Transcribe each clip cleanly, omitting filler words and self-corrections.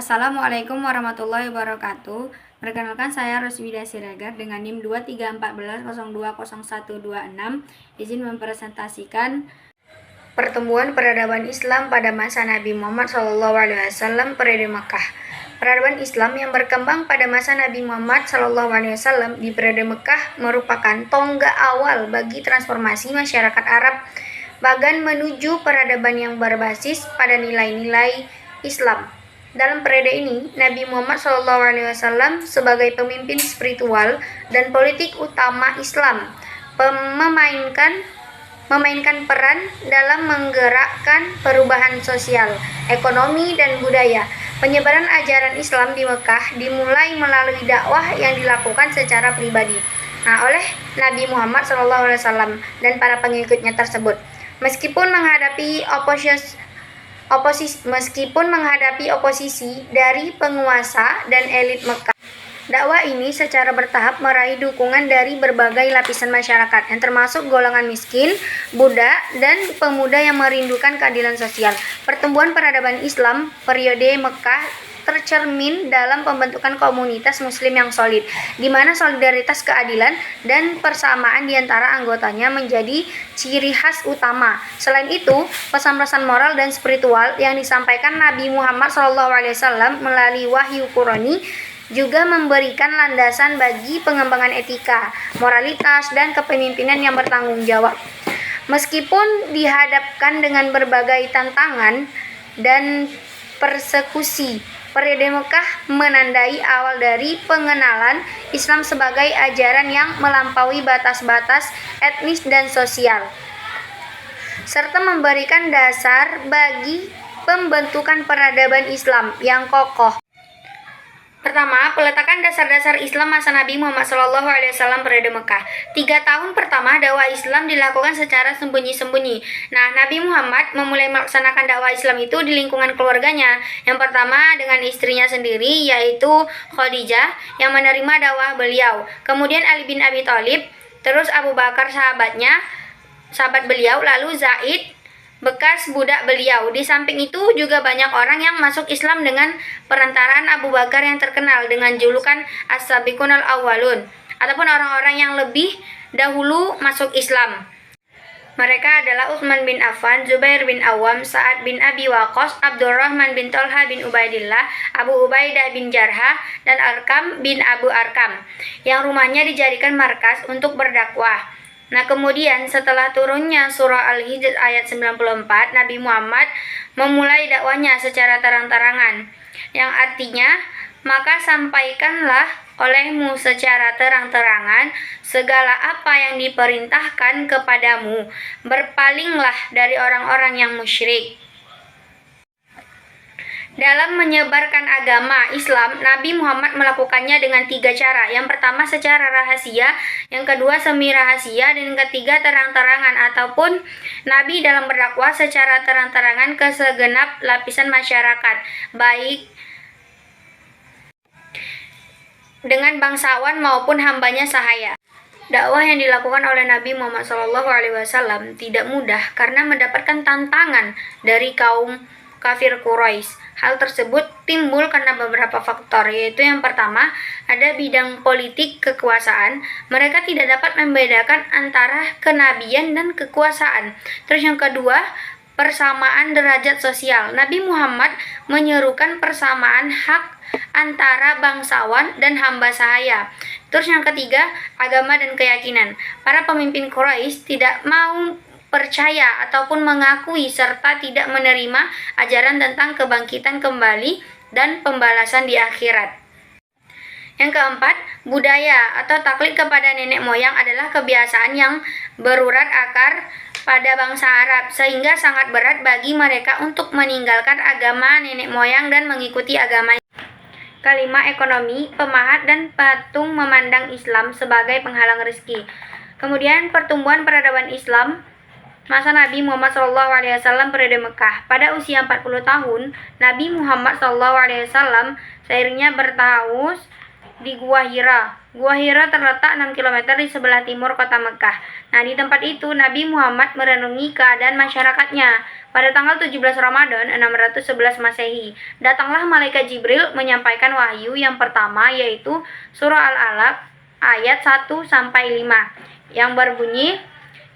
Assalamualaikum warahmatullahi wabarakatuh. Perkenalkan, saya Roswida Siregar dengan NIM 2314020126. Izin mempresentasikan pertumbuhan peradaban Islam pada masa Nabi Muhammad SAW periode Mekah. Peradaban Islam yang berkembang pada masa Nabi Muhammad SAW di periode Mekah merupakan tonggak awal bagi transformasi masyarakat Arab bagan menuju peradaban yang berbasis pada nilai-nilai Islam. Dalam periode ini, Nabi Muhammad SAW sebagai pemimpin spiritual dan politik utama Islam memainkan peran dalam menggerakkan perubahan sosial, ekonomi, dan budaya. Penyebaran ajaran Islam di Mekah dimulai melalui dakwah yang dilakukan secara pribadi oleh Nabi Muhammad SAW dan para pengikutnya tersebut. Meskipun menghadapi oposisi dari penguasa dan elit Mekah, dakwah ini secara bertahap meraih dukungan dari berbagai lapisan masyarakat, yang termasuk golongan miskin, budak, dan pemuda yang merindukan keadilan sosial. Pertumbuhan peradaban Islam periode Mekah tercermin dalam pembentukan komunitas muslim yang solid, di mana solidaritas, keadilan, dan persamaan di antara anggotanya menjadi ciri khas utama. Selain itu, pesan-pesan moral dan spiritual yang disampaikan Nabi Muhammad SAW melalui wahyu Qurani juga memberikan landasan bagi pengembangan etika, moralitas, dan kepemimpinan yang bertanggung jawab. Meskipun dihadapkan dengan berbagai tantangan dan persekusi, periode Mekah menandai awal dari pengenalan Islam sebagai ajaran yang melampaui batas-batas etnis dan sosial, serta memberikan dasar bagi pembentukan peradaban Islam yang kokoh. Pertama, peletakan dasar-dasar Islam masa Nabi Muhammad SAW periode Mekah. 3 tahun pertama dakwah Islam dilakukan secara sembunyi-sembunyi. Nabi Muhammad memulai melaksanakan dakwah Islam itu di lingkungan keluarganya. Yang pertama dengan istrinya sendiri, yaitu Khadijah, yang menerima dakwah beliau. Kemudian Ali bin Abi Thalib, terus Abu Bakar sahabat beliau, lalu Zaid, bekas budak beliau. Di samping itu juga banyak orang yang masuk Islam dengan perantaraan Abu Bakar yang terkenal dengan julukan As-Sabiqunal Awwalun, ataupun orang-orang yang lebih dahulu masuk Islam. Mereka adalah Utsman bin Affan, Zubair bin Awam, Sa'ad bin Abi Waqqas, Abdurrahman bin Thalha bin Ubaidillah, Abu Ubaidah bin Jarrah, dan Arkam bin Abu Arkam, yang rumahnya dijadikan markas untuk berdakwah. Kemudian setelah turunnya surah Al-Hijr ayat 94, Nabi Muhammad memulai dakwahnya secara terang-terangan, yang artinya, maka sampaikanlah olehmu secara terang-terangan segala apa yang diperintahkan kepadamu, berpalinglah dari orang-orang yang musyrik. Dalam menyebarkan agama Islam, Nabi Muhammad melakukannya dengan 3 cara. Yang pertama secara rahasia, yang kedua semi-rahasia, dan yang ketiga terang-terangan, ataupun Nabi dalam berdakwah secara terang-terangan ke segenap lapisan masyarakat, baik dengan bangsawan maupun hambanya sahaya. Dakwah yang dilakukan oleh Nabi Muhammad SAW tidak mudah karena mendapatkan tantangan dari kaum kafir Quraisy. Hal tersebut timbul karena beberapa faktor, yaitu yang pertama, ada bidang politik kekuasaan. Mereka tidak dapat membedakan antara kenabian dan kekuasaan. Terus yang kedua, persamaan derajat sosial. Nabi Muhammad menyerukan persamaan hak antara bangsawan dan hamba sahaya. Terus yang ketiga, agama dan keyakinan. Para pemimpin Quraisy tidak mau percaya ataupun mengakui serta tidak menerima ajaran tentang kebangkitan kembali dan pembalasan di akhirat. Yang keempat, budaya atau taklid kepada nenek moyang adalah kebiasaan yang berurat akar pada bangsa Arab, sehingga sangat berat bagi mereka untuk meninggalkan agama nenek moyang dan mengikuti agamanya. Kelima, ekonomi, pemahat dan patung memandang Islam sebagai penghalang rezeki. Kemudian pertumbuhan peradaban Islam masa Nabi Muhammad SAW periode Mekah. Pada usia 40 tahun, Nabi Muhammad SAW seiringnya bertaus di Gua Hira Gua Hira terletak 6 km di sebelah timur kota Mekah. Nah, di tempat itu Nabi Muhammad merenungi keadaan masyarakatnya. Pada tanggal 17 Ramadan 611 Masehi, datanglah malaikat Jibril menyampaikan wahyu yang pertama, yaitu surah Al-Alaq ayat 1 sampai 5 yang berbunyi,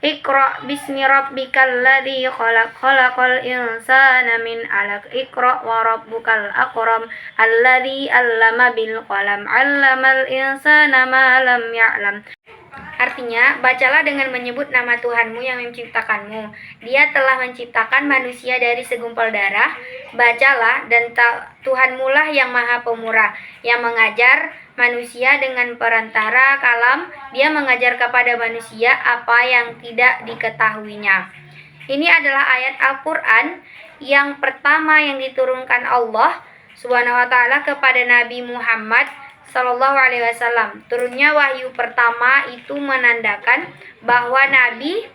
Iqra bismi rabbikal ladzi khalaq, khalaqal insana min 'alaq, Iqra wa rabbukal akram, alladzi 'allama bil qalam, 'allamal insana ma lam ya'lam. Artinya, bacalah dengan menyebut nama Tuhanmu yang menciptakanmu. Dia telah menciptakan manusia dari segumpal darah. Bacalah, dan Tuhanmu lah yang maha pemurah, yang mengajar manusia dengan perantara kalam. Dia mengajar kepada manusia apa yang tidak diketahuinya. Ini adalah ayat Al-Quran yang pertama yang diturunkan Allah Subhanahu wa Ta'ala kepada Nabi Muhammad Sallallahu Alaihi Wasallam. Turunnya wahyu pertama itu menandakan bahwa Nabi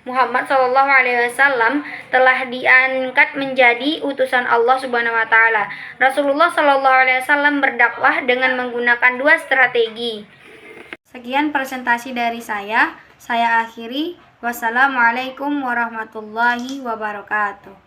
Muhammad Sallallahu Alaihi Wasallam telah diangkat menjadi utusan Allah Subhanahu Wa Taala. Rasulullah Sallallahu Alaihi Wasallam berdakwah dengan menggunakan 2 strategi. Sekian presentasi dari saya akhiri. Wassalamualaikum warahmatullahi wabarakatuh.